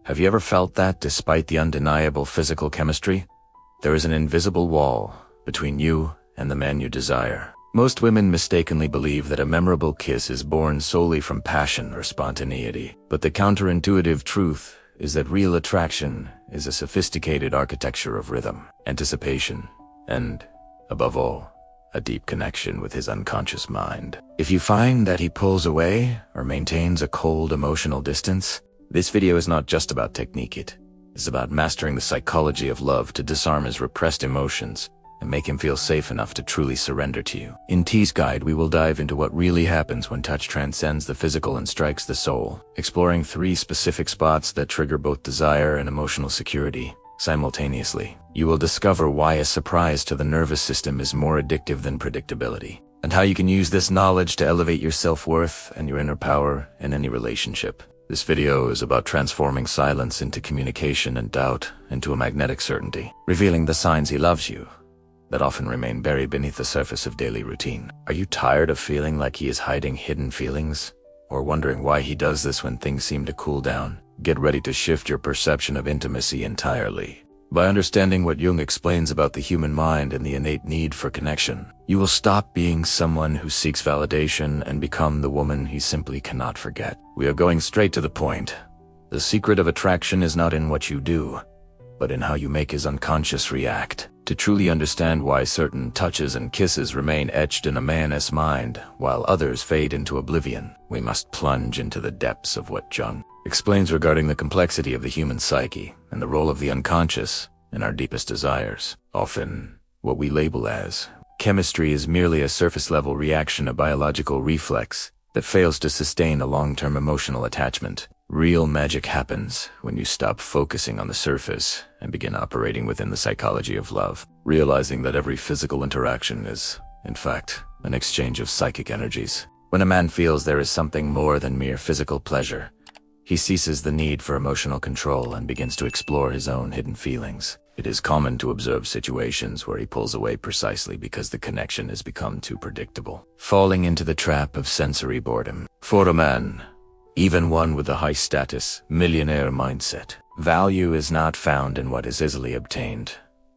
Have you ever felt that, despite the undeniable physical chemistry, there is an invisible wall between you and the man you desire? Most women mistakenly believe that a memorable kiss is born solely from passion or spontaneity. But the counterintuitive truth is that real attraction is a sophisticated architecture of rhythm, anticipation, and, above all, a deep connection with his unconscious mind. If you find that he pulls away or maintains a cold emotional distance, this video is not just about technique. It is about mastering the psychology of love to disarm his repressed emotions and make him feel safe enough to truly surrender to you. In T's Guide, we will dive into what really happens when touch transcends the physical and strikes the soul, exploring 3 specific spots that trigger both desire and emotional security simultaneously. You will discover why a surprise to the nervous system is more addictive than predictability, and how you can use this knowledge to elevate your self-worth and your inner power in any relationship. This video is about transforming silence into communication and doubt into a magnetic certainty, revealing the signs he loves you that often remain buried beneath the surface of daily routine. Are you tired of feeling like he is hiding hidden feelings? Or wondering why he does this when things seem to cool down? Get ready to shift your perception of intimacy entirely. By understanding what Jung explains about the human mind and the innate need for connection, you will stop being someone who seeks validation and become the woman he simply cannot forget. We are going straight to the point. The secret of attraction is not in what you do, but in how you make his unconscious react. To truly understand why certain touches and kisses remain etched in a man's mind while others fade into oblivion, we must plunge into the depths of what Jung explains regarding the complexity of the human psyche and the role of the unconscious in our deepest desires. Often, what we label as chemistry is merely a surface-level reaction, a biological reflex that fails to sustain a long-term emotional attachment. Real magic happens when you stop focusing on the surface and begin operating within the psychology of love, realizing that every physical interaction is, in fact, an exchange of psychic energies. When a man feels there is something more than mere physical pleasure, he ceases the need for emotional control and begins to explore his own hidden feelings. It is common to observe situations where he pulls away precisely because the connection has become too predictable, falling into the trap of sensory boredom. For a man, even one with a high-status, millionaire mindset, value is not found in what is easily obtained,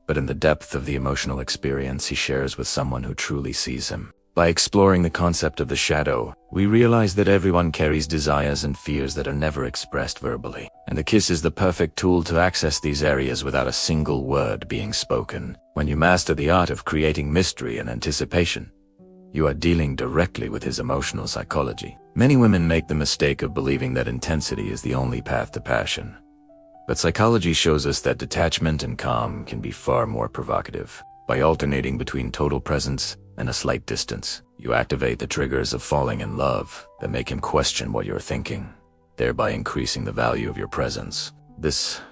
but in the depth of the emotional experience he shares with someone who truly sees him. By exploring the concept of the shadow, we realize that everyone carries desires and fears that are never expressed verbally, and a kiss is the perfect tool to access these areas without a single word being spoken. When you master the art of creating mystery and anticipation, you are dealing directly with his emotional psychology. Many women make the mistake of believing that intensity is the only path to passion. But psychology shows us that detachment and calm can be far more provocative. By alternating between total presence and a slight distance, you activate the triggers of falling in love that make him question what you're thinking, thereby increasing the value of your presence. This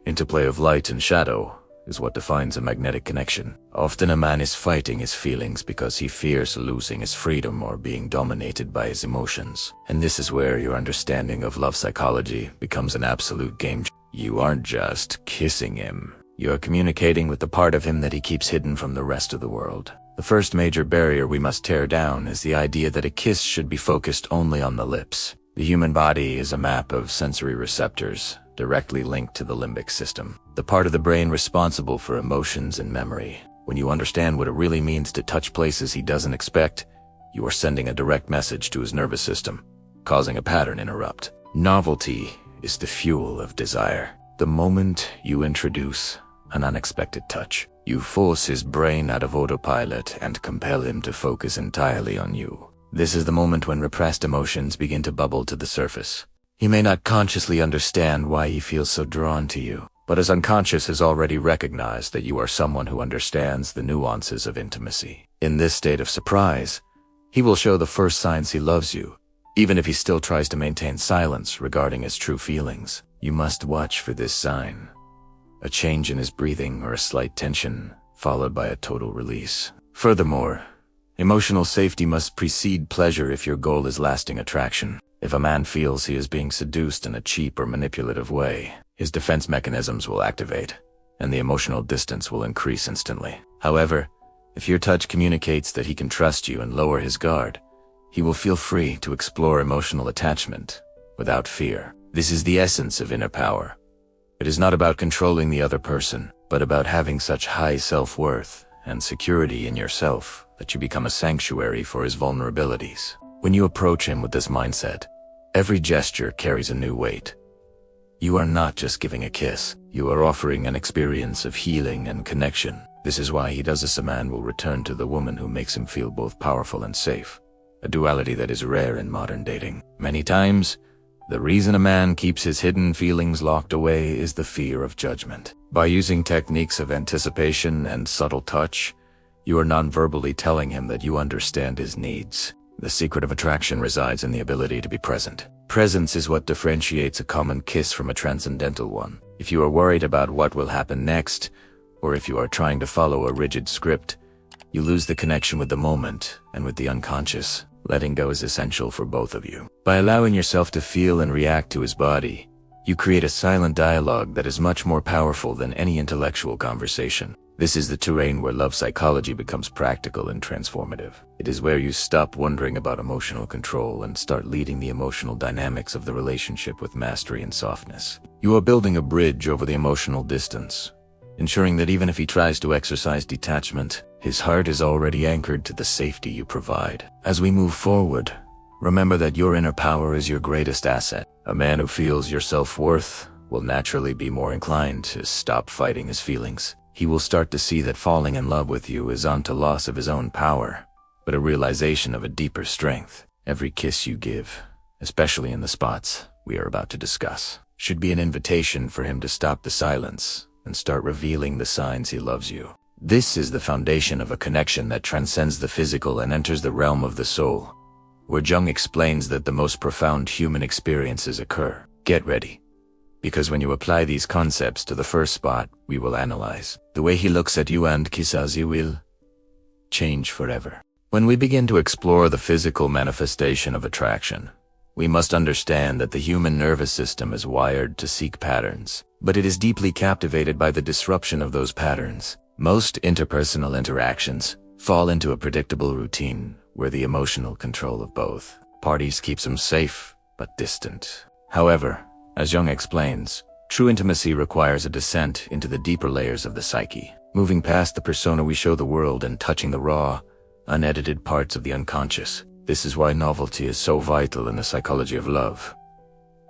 interplay of light and shadow is what defines a magnetic connection. Often a man is fighting his feelings because he fears losing his freedom or being dominated by his emotions. And this is where your understanding of love psychology becomes an absolute game changer. You aren't just kissing him. You're communicating with the part of him that he keeps hidden from the rest of the world. The first major barrier we must tear down is the idea that a kiss should be focused only on the lips. The human body is a map of sensory receptors, directly linked to the limbic system, the part of the brain responsible for emotions and memory. When you understand what it really means to touch places he doesn't expect, you are sending a direct message to his nervous system, causing a pattern interrupt. Novelty is the fuel of desire. The moment you introduce an unexpected touch, you force his brain out of autopilot and compel him to focus entirely on you. This is the moment when repressed emotions begin to bubble to the surface. He may not consciously understand why he feels so drawn to you, but his unconscious has already recognized that you are someone who understands the nuances of intimacy. In this state of surprise, he will show the first signs he loves you, even if he still tries to maintain silence regarding his true feelings. You must watch for this sign: a change in his breathing or a slight tension, followed by a total release. Furthermore, emotional safety must precede pleasure if your goal is lasting attraction. If a man feels he is being seduced in a cheap or manipulative way, his defense mechanisms will activate, and the emotional distance will increase instantly. However, if your touch communicates that he can trust you and lower his guard, he will feel free to explore emotional attachment without fear. This is the essence of inner power, It is not about controlling the other person, but about having such high self-worth and security in yourself that you become a sanctuary for his vulnerabilities. When you approach him with this mindset, every gesture carries a new weight. You are not just giving a kiss, you are offering an experience of healing and connection. This is why he does this. A man will return to the woman who makes him feel both powerful and safe, a duality that is rare in modern dating. Many times, the reason a man keeps his hidden feelings locked away is the fear of judgment. By using techniques of anticipation and subtle touch, you are non-verbally telling him that you understand his needs. The secret of attraction resides in the ability to be present. Presence is what differentiates a common kiss from a transcendental one. If you are worried about what will happen next, or if you are trying to follow a rigid script, you lose the connection with the moment and with the unconscious. Letting go is essential for both of you. By allowing yourself to feel and react to his body, you create a silent dialogue that is much more powerful than any intellectual conversation. This is the terrain where love psychology becomes practical and transformative. It is where you stop wondering about emotional control and start leading the emotional dynamics of the relationship with mastery and softness. You are building a bridge over the emotional distance, ensuring that even if he tries to exercise detachment, his heart is already anchored to the safety you provide. As we move forward, remember that your inner power is your greatest asset. A man who feels your self-worth will naturally be more inclined to stop fighting his feelings. He will start to see that falling in love with you is not a loss of his own power, but a realization of a deeper strength. Every kiss you give, especially in the spots we are about to discuss, should be an invitation for him to stop the silence and start revealing the signs he loves you. This is the foundation of a connection that transcends the physical and enters the realm of the soul, where Jung explains that the most profound human experiences occur. Get ready, because when you apply these concepts to the first spot we will analyze, the way he looks at you and kisses you will change forever. When we begin to explore the physical manifestation of attraction, we must understand that the human nervous system is wired to seek patterns, but it is deeply captivated by the disruption of those patterns. Most interpersonal interactions fall into a predictable routine where the emotional control of both parties keeps them safe but distant. However, as Jung explains, true intimacy requires a descent into the deeper layers of the psyche, moving past the persona we show the world and touching the raw, unedited parts of the unconscious. This is why novelty is so vital in the psychology of love.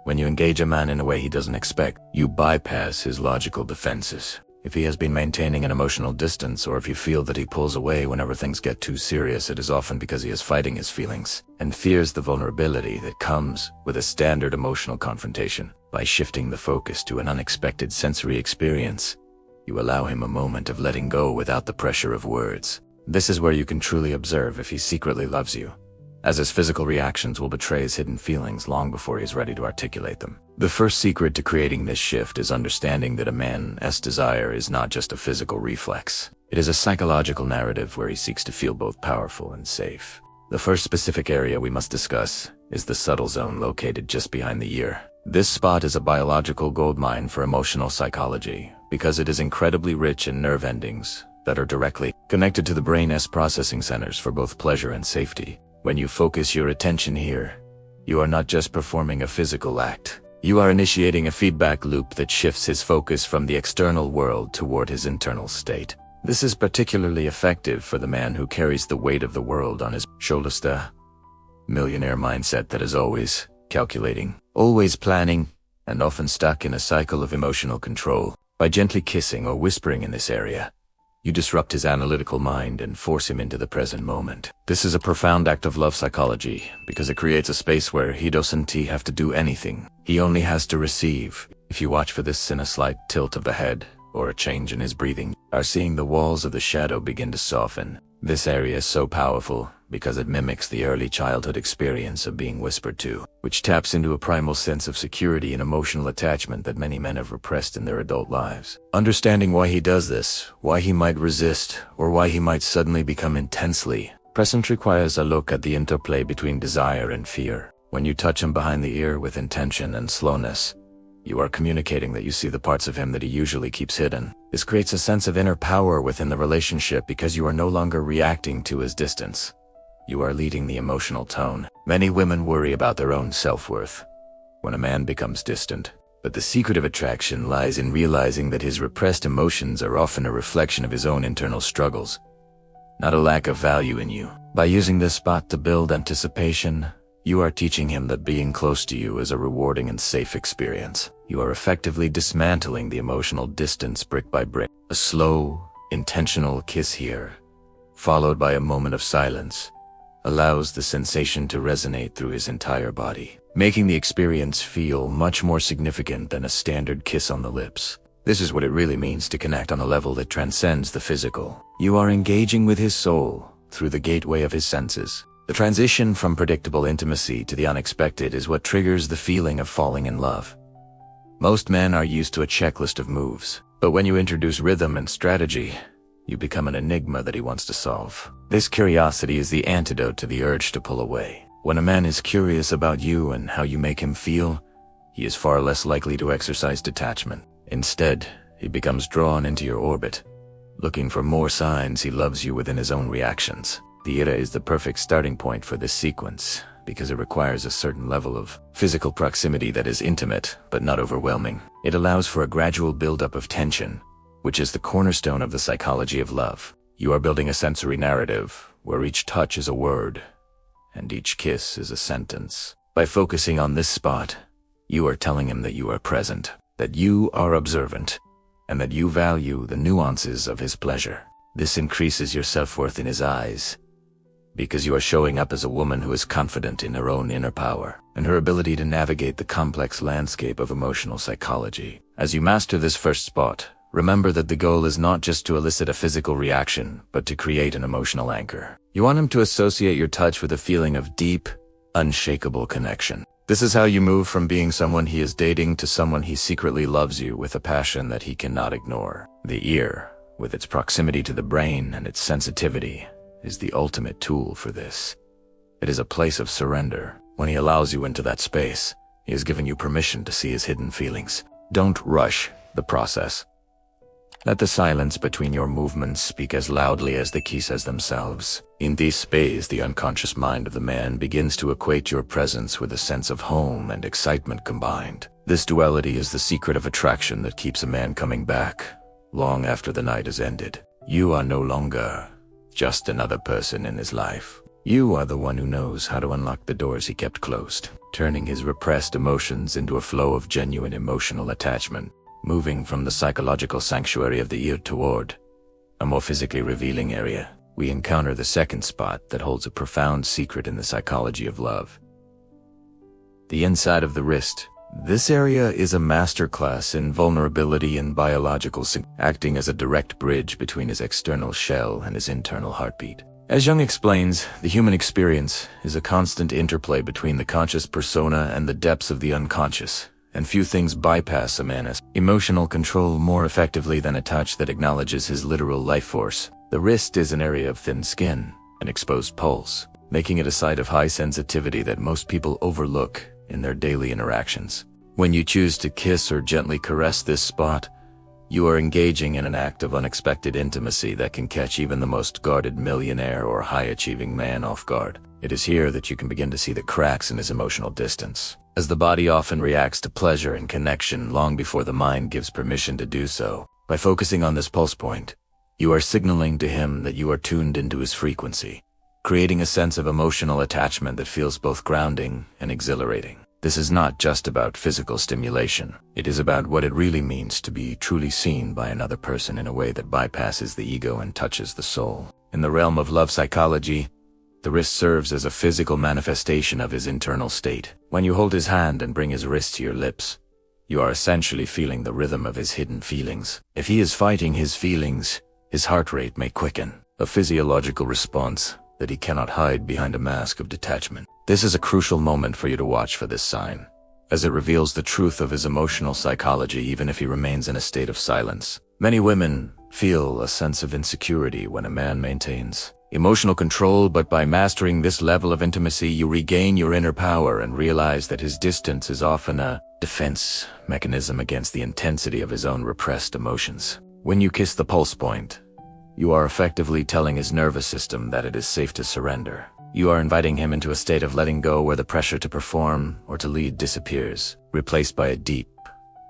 When you engage a man in a way he doesn't expect, you bypass his logical defenses. If he has been maintaining an emotional distance, or if you feel that he pulls away whenever things get too serious, it is often because he is fighting his feelings and fears the vulnerability that comes with a standard emotional confrontation. By shifting the focus to an unexpected sensory experience, you allow him a moment of letting go without the pressure of words. This is where you can truly observe if he secretly loves you, as his physical reactions will betray his hidden feelings long before he is ready to articulate them. The first secret to creating this shift is understanding that a man's desire is not just a physical reflex. It is a psychological narrative where he seeks to feel both powerful and safe. The first specific area we must discuss is the subtle zone located just behind the ear. This spot is a biological goldmine for emotional psychology because it is incredibly rich in nerve endings that are directly connected to the brain's processing centers for both pleasure and safety. When you focus your attention here, you are not just performing a physical act. You are initiating a feedback loop that shifts his focus from the external world toward his internal state. This is particularly effective for the man who carries the weight of the world on his shoulders, the millionaire mindset that is always calculating, always planning, and often stuck in a cycle of emotional control. By gently kissing or whispering in this area, you disrupt his analytical mind and force him into the present moment. This is a profound act of love psychology because it creates a space where he doesn't have to do anything. He only has to receive. If you watch for this in a slight tilt of the head or a change in his breathing, are seeing the walls of the shadow begin to soften. This area is so powerful because it mimics the early childhood experience of being whispered to, which taps into a primal sense of security and emotional attachment that many men have repressed in their adult lives. Understanding why he does this, why he might resist, or why he might suddenly become intensely present requires a look at the interplay between desire and fear. When you touch him behind the ear with intention and slowness, you are communicating that you see the parts of him that he usually keeps hidden. This creates a sense of inner power within the relationship because you are no longer reacting to his distance. You are leading the emotional tone. Many women worry about their own self-worth. When a man becomes distant, But the secret of attraction lies in realizing that his repressed emotions are often a reflection of his own internal struggles, not a lack of value in you. By using this spot to build anticipation, you are teaching him that being close to you is a rewarding and safe experience. You are effectively dismantling the emotional distance brick by brick. A slow, intentional kiss here, followed by a moment of silence, allows the sensation to resonate through his entire body, making the experience feel much more significant than a standard kiss on the lips. This is what it really means to connect on a level that transcends the physical. You are engaging with his soul through the gateway of his senses. The transition from predictable intimacy to the unexpected is what triggers the feeling of falling in love. Most men are used to a checklist of moves, but when you introduce rhythm and strategy, you become an enigma that he wants to solve. This curiosity is the antidote to the urge to pull away. When a man is curious about you and how you make him feel, he is far less likely to exercise detachment. Instead, he becomes drawn into your orbit, looking for more signs he loves you within his own reactions. The ira is the perfect starting point for this sequence, because it requires a certain level of physical proximity that is intimate but not overwhelming. It allows for a gradual buildup of tension, which is the cornerstone of the psychology of love. You are building a sensory narrative where each touch is a word and each kiss is a sentence. By focusing on this spot, you are telling him that you are present, that you are observant, and that you value the nuances of his pleasure. This increases your self-worth in his eyes, because you are showing up as a woman who is confident in her own inner power and her ability to navigate the complex landscape of emotional psychology. As you master this first spot, remember that the goal is not just to elicit a physical reaction, but to create an emotional anchor. You want him to associate your touch with a feeling of deep, unshakable connection. This is how you move from being someone he is dating to someone he secretly loves you with a passion that he cannot ignore. The ear, with its proximity to the brain and its sensitivity, is the ultimate tool for this. It is a place of surrender. When he allows you into that space, he is giving you permission to see his hidden feelings. Don't rush the process. Let the silence between your movements speak as loudly as the kisses themselves. In this space, the unconscious mind of the man begins to equate your presence with a sense of home and excitement combined. This duality is the secret of attraction that keeps a man coming back long after the night is ended. You are no longer just another person in his life. You are the one who knows how to unlock the doors he kept closed, turning his repressed emotions into a flow of genuine emotional attachment, moving from the psychological sanctuary of the ear toward a more physically revealing area. We encounter the second spot that holds a profound secret in the psychology of love: the inside of the wrist. This area is a masterclass in vulnerability and biological acting as a direct bridge between his external shell and his internal heartbeat. As Jung explains, the human experience is a constant interplay between the conscious persona and the depths of the unconscious, and few things bypass a man's emotional control more effectively than a touch that acknowledges his literal life force. The wrist is an area of thin skin, an exposed pulse, making it a site of high sensitivity that most people overlook in their daily interactions. When you choose to kiss or gently caress this spot, you are engaging in an act of unexpected intimacy that can catch even the most guarded millionaire or high-achieving man off guard. It is here that you can begin to see the cracks in his emotional distance, as the body often reacts to pleasure and connection long before the mind gives permission to do so. By focusing on this pulse point, you are signaling to him that you are tuned into his frequency, creating a sense of emotional attachment that feels both grounding and exhilarating. This is not just about physical stimulation. It is about what it really means to be truly seen by another person in a way that bypasses the ego and touches the soul. In the realm of love psychology, the wrist serves as a physical manifestation of his internal state. When you hold his hand and bring his wrist to your lips, you are essentially feeling the rhythm of his hidden feelings. If he is fighting his feelings, his heart rate may quicken, a physiological response that he cannot hide behind a mask of detachment. This is a crucial moment for you to watch for this sign, as it reveals the truth of his emotional psychology even if he remains in a state of silence. Many women feel a sense of insecurity when a man maintains emotional control, but by mastering this level of intimacy, you regain your inner power and realize that his distance is often a defense mechanism against the intensity of his own repressed emotions. When you kiss the pulse point, you are effectively telling his nervous system that it is safe to surrender. You are inviting him into a state of letting go where the pressure to perform or to lead disappears, replaced by a deep,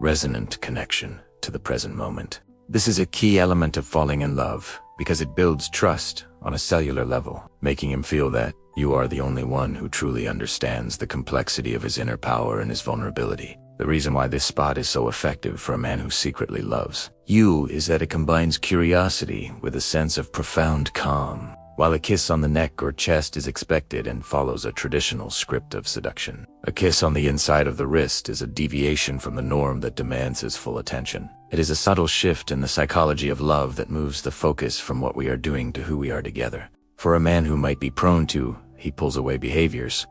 resonant connection to the present moment. This is a key element of falling in love because it builds trust on a cellular level, making him feel that you are the only one who truly understands the complexity of his inner power and his vulnerability. The reason why this spot is so effective for a man who secretly loves you is that it combines curiosity with a sense of profound calm. While a kiss on the neck or chest is expected and follows a traditional script of seduction, a kiss on the inside of the wrist is a deviation from the norm that demands his full attention. It is a subtle shift in the psychology of love that moves the focus from what we are doing to who we are together. For a man who might be prone to he pulls away behaviors,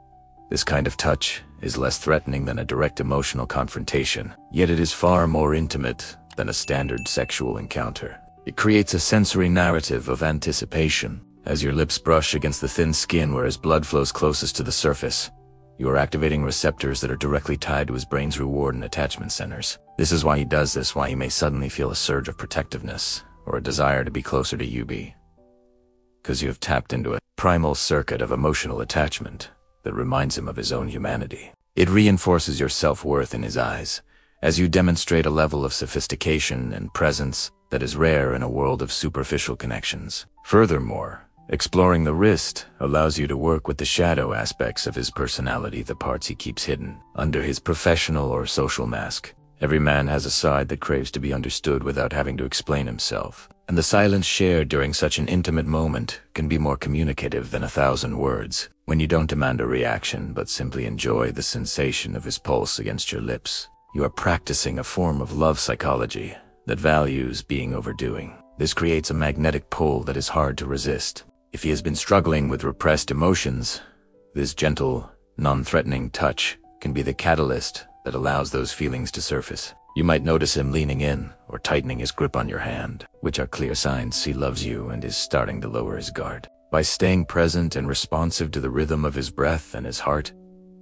this kind of touch is less threatening than a direct emotional confrontation, yet it is far more intimate than a standard sexual encounter. It creates a sensory narrative of anticipation. As your lips brush against the thin skin where his blood flows closest to the surface, you are activating receptors that are directly tied to his brain's reward and attachment centers. This is why he does this, why he may suddenly feel a surge of protectiveness or a desire to be closer to you, because you have tapped into a primal circuit of emotional attachment that reminds him of his own humanity. It reinforces your self-worth in his eyes, as you demonstrate a level of sophistication and presence that is rare in a world of superficial connections. Furthermore, exploring the wrist allows you to work with the shadow aspects of his personality, the parts he keeps hidden under his professional or social mask. Every man has a side that craves to be understood without having to explain himself, and the silence shared during such an intimate moment can be more communicative than 1,000 words. When you don't demand a reaction but simply enjoy the sensation of his pulse against your lips, you are practicing a form of love psychology that values being overdoing. This creates a magnetic pull that is hard to resist. If he has been struggling with repressed emotions, this gentle, non-threatening touch can be the catalyst that allows those feelings to surface. You might notice him leaning in or tightening his grip on your hand, which are clear signs he loves you and is starting to lower his guard. By staying present and responsive to the rhythm of his breath and his heart,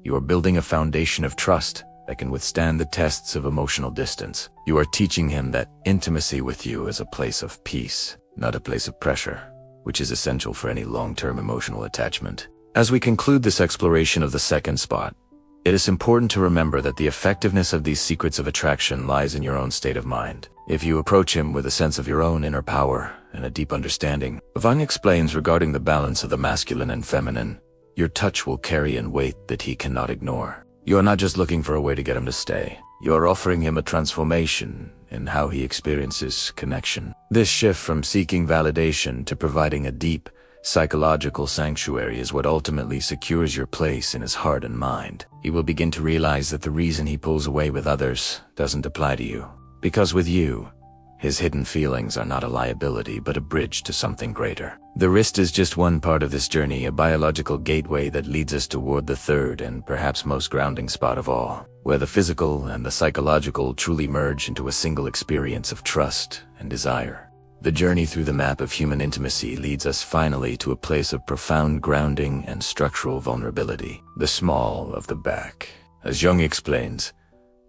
you are building a foundation of trust that can withstand the tests of emotional distance. You are teaching him that intimacy with you is a place of peace, not a place of pressure, which is essential for any long-term emotional attachment. As we conclude this exploration of the second spot, it is important to remember that the effectiveness of these secrets of attraction lies in your own state of mind. If you approach him with a sense of your own inner power and a deep understanding, Jung explains regarding the balance of the masculine and feminine, your touch will carry in weight that he cannot ignore. You are not just looking for a way to get him to stay. You are offering him a transformation in how he experiences connection. This shift from seeking validation to providing a deep, psychological sanctuary is what ultimately secures your place in his heart and mind. He will begin to realize that the reason he pulls away with others doesn't apply to you. Because with you, his hidden feelings are not a liability but a bridge to something greater. The wrist is just one part of this journey, a biological gateway that leads us toward the third and perhaps most grounding spot of all, where the physical and the psychological truly merge into a single experience of trust and desire. The journey through the map of human intimacy leads us finally to a place of profound grounding and structural vulnerability, the small of the back. As Jung explains,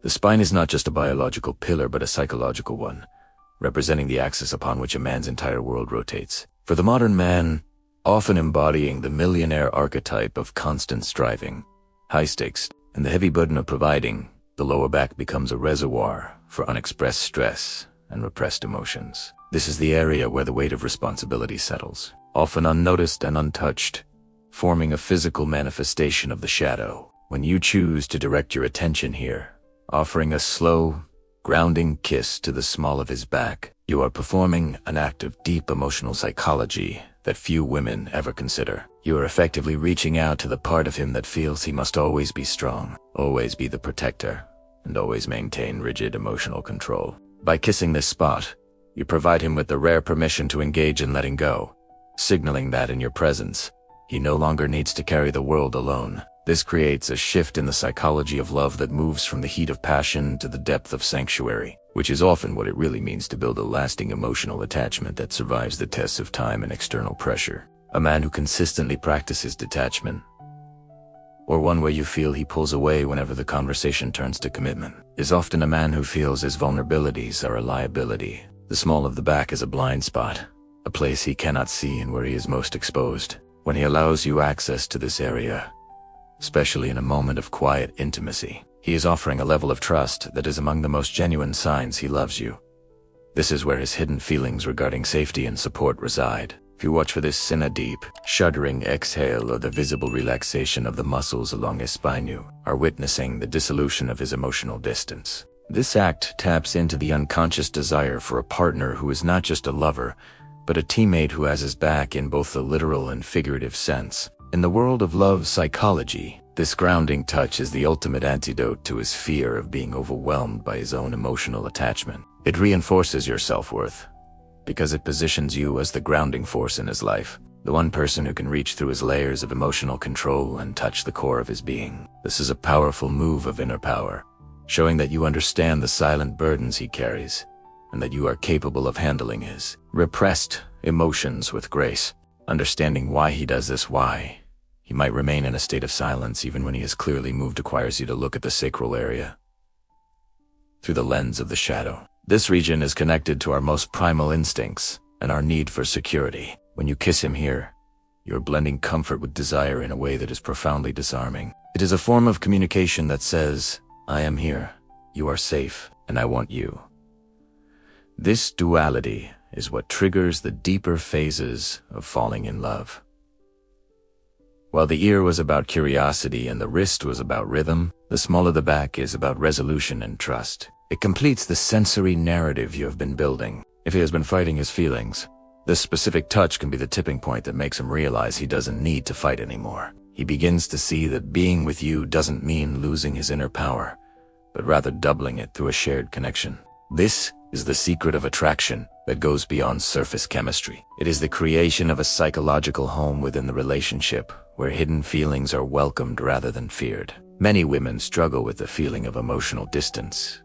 the spine is not just a biological pillar but a psychological one, representing the axis upon which a man's entire world rotates. For the modern man, often embodying the millionaire archetype of constant striving, high stakes, and the heavy burden of providing, the lower back becomes a reservoir for unexpressed stress and repressed emotions. This is the area where the weight of responsibility settles, often unnoticed and untouched, forming a physical manifestation of the shadow. When you choose to direct your attention here, offering a slow, grounding kiss to the small of his back, you are performing an act of deep emotional psychology that few women ever consider. You are effectively reaching out to the part of him that feels he must always be strong, always be the protector, and always maintain rigid emotional control. By kissing this spot, you provide him with the rare permission to engage in letting go, signaling that in your presence, he no longer needs to carry the world alone. This creates a shift in the psychology of love that moves from the heat of passion to the depth of sanctuary, which is often what it really means to build a lasting emotional attachment that survives the tests of time and external pressure. A man who consistently practices detachment, or one where you feel he pulls away whenever the conversation turns to commitment, is often a man who feels his vulnerabilities are a liability. The small of the back is a blind spot, a place he cannot see and where he is most exposed. When he allows you access to this area, especially in a moment of quiet intimacy, He is offering a level of trust that is among the most genuine signs he loves you. This is where his hidden feelings regarding safety and support reside. If you watch for this in a deep, shuddering exhale or the visible relaxation of the muscles along his spine, you are witnessing the dissolution of his emotional distance. This act taps into the unconscious desire for a partner who is not just a lover, but a teammate who has his back in both the literal and figurative sense. In the world of love psychology, this grounding touch is the ultimate antidote to his fear of being overwhelmed by his own emotional attachment. It reinforces your self-worth, because it positions you as the grounding force in his life, the one person who can reach through his layers of emotional control and touch the core of his being. This is a powerful move of inner power, showing that you understand the silent burdens he carries, and that you are capable of handling his repressed emotions with grace. Understanding why he does this, why he might remain in a state of silence even when he is clearly moved, requires you to look at the sacral area through the lens of the shadow. This region is connected to our most primal instincts and our need for security. When you kiss him here, you're blending comfort with desire in a way that is profoundly disarming. It is a form of communication that says, I am here, you are safe, and I want you. This duality is what triggers the deeper phases of falling in love. While the ear was about curiosity and the wrist was about rhythm, the small of the back is about resolution and trust. It completes the sensory narrative you have been building. If he has been fighting his feelings, this specific touch can be the tipping point that makes him realize he doesn't need to fight anymore. He begins to see that being with you doesn't mean losing his inner power, but rather doubling it through a shared connection. This is the secret of attraction that goes beyond surface chemistry. It is the creation of a psychological home within the relationship, where hidden feelings are welcomed rather than feared. Many women struggle with the feeling of emotional distance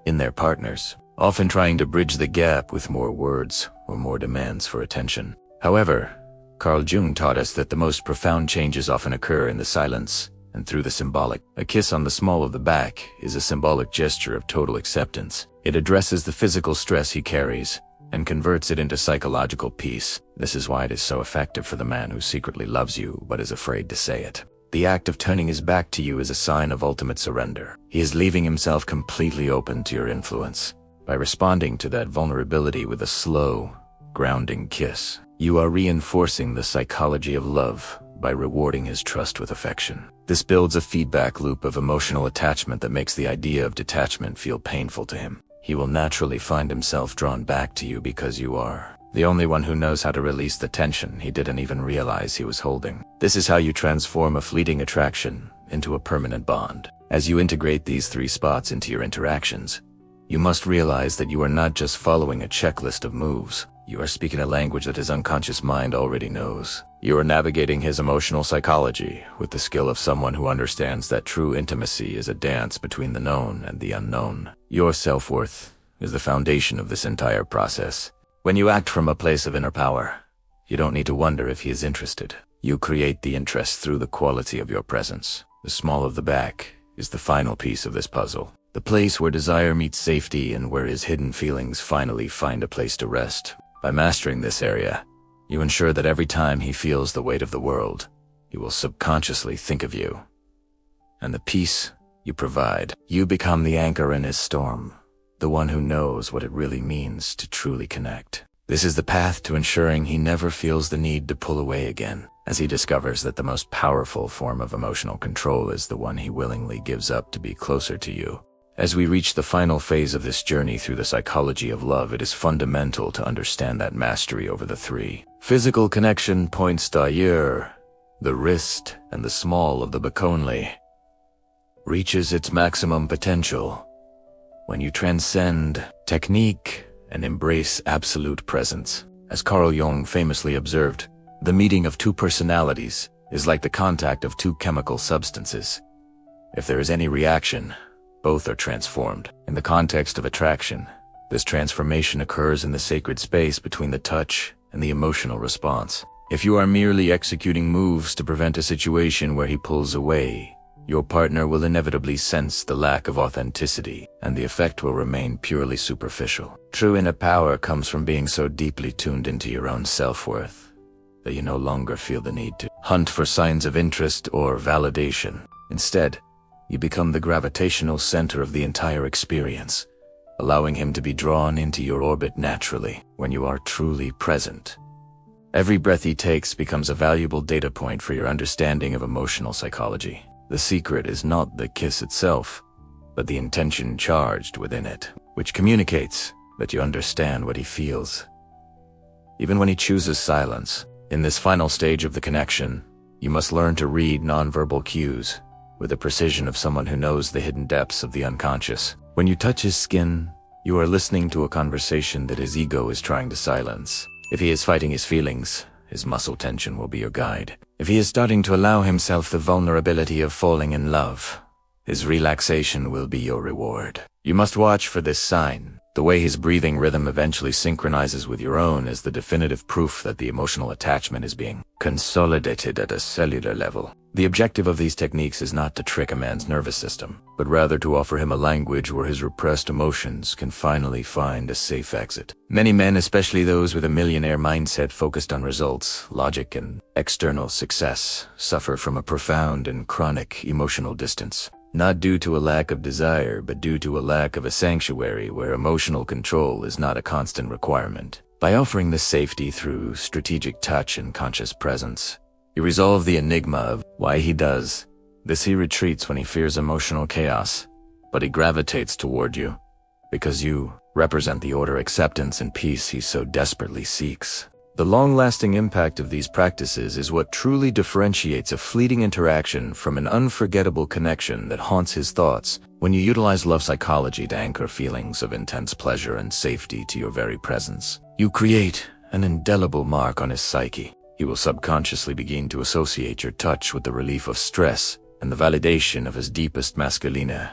in their partners, often trying to bridge the gap with more words or more demands for attention. However, Carl Jung taught us that the most profound changes often occur in the silence and through the symbolic. A kiss on the small of the back is a symbolic gesture of total acceptance. It addresses the physical stress he carries and converts it into psychological peace. This is why it is so effective for the man who secretly loves you but is afraid to say it. The act of turning his back to you is a sign of ultimate surrender. He is leaving himself completely open to your influence. By responding to that vulnerability with a slow, grounding kiss, you are reinforcing the psychology of love by rewarding his trust with affection. This builds a feedback loop of emotional attachment that makes the idea of detachment feel painful to him. He will naturally find himself drawn back to you because you are the only one who knows how to release the tension he didn't even realize he was holding. This is how you transform a fleeting attraction into a permanent bond. As you integrate these 3 spots into your interactions, you must realize that you are not just following a checklist of moves. You are speaking a language that his unconscious mind already knows. You are navigating his emotional psychology with the skill of someone who understands that true intimacy is a dance between the known and the unknown. Your self-worth is the foundation of this entire process. When you act from a place of inner power, you don't need to wonder if he is interested. You create the interest through the quality of your presence. The small of the back is the final piece of this puzzle. The place where desire meets safety and where his hidden feelings finally find a place to rest. By mastering this area, you ensure that every time he feels the weight of the world, he will subconsciously think of you. And the peace you provide, you become the anchor in his storm, the one who knows what it really means to truly connect. This is the path to ensuring he never feels the need to pull away again, as he discovers that the most powerful form of emotional control is the one he willingly gives up to be closer to you. As we reach the final phase of this journey through the psychology of love, it is fundamental to understand that mastery over the 3 physical connection points d'ailleurs, the wrist and the small of the back only, reaches its maximum potential when you transcend technique and embrace absolute presence. As Carl Jung famously observed, the meeting of 2 personalities is like the contact of 2 chemical substances. If there is any reaction, both are transformed. In the context of attraction, this transformation occurs in the sacred space between the touch and the emotional response. If you are merely executing moves to prevent a situation where he pulls away, your partner will inevitably sense the lack of authenticity, and the effect will remain purely superficial. True inner power comes from being so deeply tuned into your own self-worth that you no longer feel the need to hunt for signs of interest or validation. Instead, you become the gravitational center of the entire experience, allowing him to be drawn into your orbit naturally when you are truly present. Every breath he takes becomes a valuable data point for your understanding of emotional psychology. The secret is not the kiss itself, but the intention charged within it, which communicates that you understand what he feels. Even when he chooses silence, in this final stage of the connection, you must learn to read nonverbal cues with the precision of someone who knows the hidden depths of the unconscious. When you touch his skin, you are listening to a conversation that his ego is trying to silence. If he is fighting his feelings, his muscle tension will be your guide. If he is starting to allow himself the vulnerability of falling in love, his relaxation will be your reward. You must watch for this sign. The way his breathing rhythm eventually synchronizes with your own is the definitive proof that the emotional attachment is being consolidated at a cellular level. The objective of these techniques is not to trick a man's nervous system, but rather to offer him a language where his repressed emotions can finally find a safe exit. Many men, especially those with a millionaire mindset focused on results, logic, and external success, suffer from a profound and chronic emotional distance. Not due to a lack of desire, but due to a lack of a sanctuary where emotional control is not a constant requirement. By offering this safety through strategic touch and conscious presence, you resolve the enigma of why he does this. He retreats when he fears emotional chaos, but he gravitates toward you because you represent the order, acceptance, and peace he so desperately seeks. The long-lasting impact of these practices is what truly differentiates a fleeting interaction from an unforgettable connection that haunts his thoughts. When you utilize love psychology to anchor feelings of intense pleasure and safety to your very presence, you create an indelible mark on his psyche. He will subconsciously begin to associate your touch with the relief of stress and the validation of his deepest masculinity,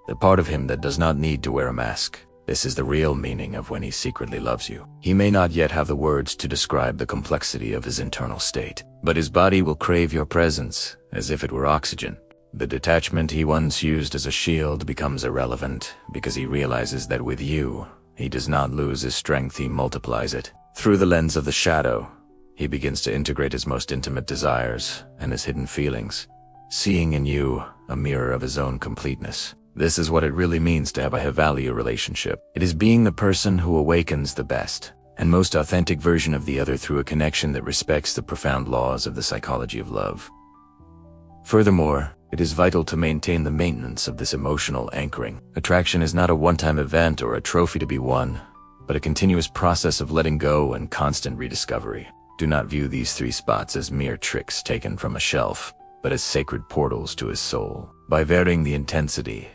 the part of him that does not need to wear a mask. This is the real meaning of when he secretly loves you. He may not yet have the words to describe the complexity of his internal state, but his body will crave your presence as if it were oxygen. The detachment he once used as a shield becomes irrelevant because he realizes that with you, he does not lose his strength, he multiplies it. Through the lens of the shadow, he begins to integrate his most intimate desires and his hidden feelings, seeing in you a mirror of his own completeness. This is what it really means to have a high-value relationship. It is being the person who awakens the best and most authentic version of the other through a connection that respects the profound laws of the psychology of love. Furthermore, it is vital to maintain the maintenance of this emotional anchoring. Attraction is not a one-time event or a trophy to be won, but a continuous process of letting go and constant rediscovery. Do not view these 3 spots as mere tricks taken from a shelf, but as sacred portals to his soul. By varying the intensity,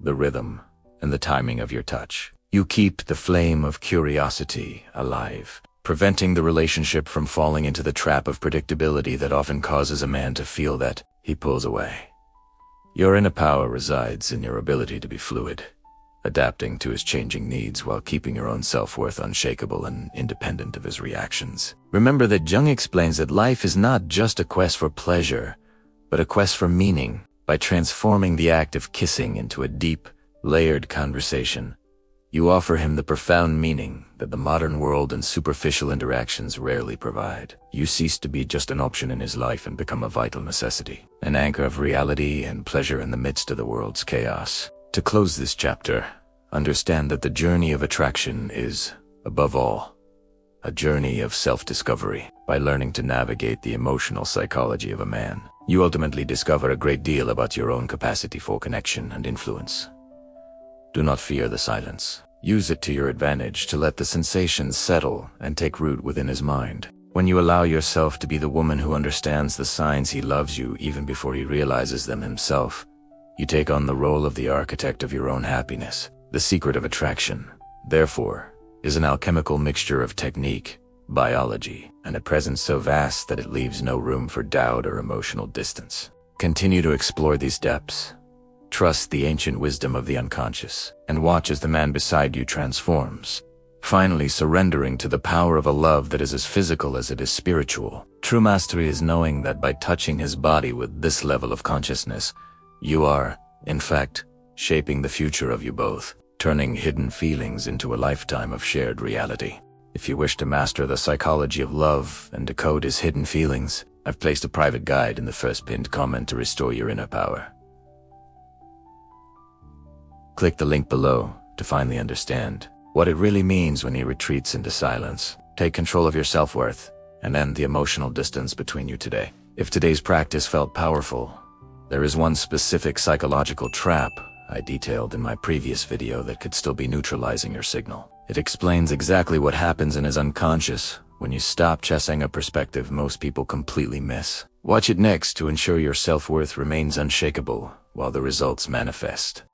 the rhythm, and the timing of your touch, you keep the flame of curiosity alive, preventing the relationship from falling into the trap of predictability that often causes a man to feel that he pulls away. Your inner power resides in your ability to be fluid, adapting to his changing needs while keeping your own self-worth unshakable and independent of his reactions. Remember that Jung explains that life is not just a quest for pleasure, but a quest for meaning. By transforming the act of kissing into a deep, layered conversation, you offer him the profound meaning that the modern world and superficial interactions rarely provide. You cease to be just an option in his life and become a vital necessity, an anchor of reality and pleasure in the midst of the world's chaos. To close this chapter, understand that the journey of attraction is, above all, a journey of self-discovery. By learning to navigate the emotional psychology of a man, you ultimately discover a great deal about your own capacity for connection and influence. Do not fear the silence. Use it to your advantage to let the sensations settle and take root within his mind. When you allow yourself to be the woman who understands the signs he loves you even before he realizes them himself, you take on the role of the architect of your own happiness. The secret of attraction, therefore, is an alchemical mixture of technique, biology, and a presence so vast that it leaves no room for doubt or emotional distance. Continue to explore these depths. Trust the ancient wisdom of the unconscious, and watch as the man beside you transforms, finally surrendering to the power of a love that is as physical as it is spiritual. True mastery is knowing that by touching his body with this level of consciousness, you are, in fact, shaping the future of you both, turning hidden feelings into a lifetime of shared reality. If you wish to master the psychology of love and decode his hidden feelings, I've placed a private guide in the first pinned comment to restore your inner power. Click the link below to finally understand what it really means when he retreats into silence. Take control of your self-worth and end the emotional distance between you today. If today's practice felt powerful, there is one specific psychological trap I detailed in my previous video that could still be neutralizing your signal. It explains exactly what happens in his unconscious when you stop chasing a perspective most people completely miss. Watch it next to ensure your self-worth remains unshakable while the results manifest.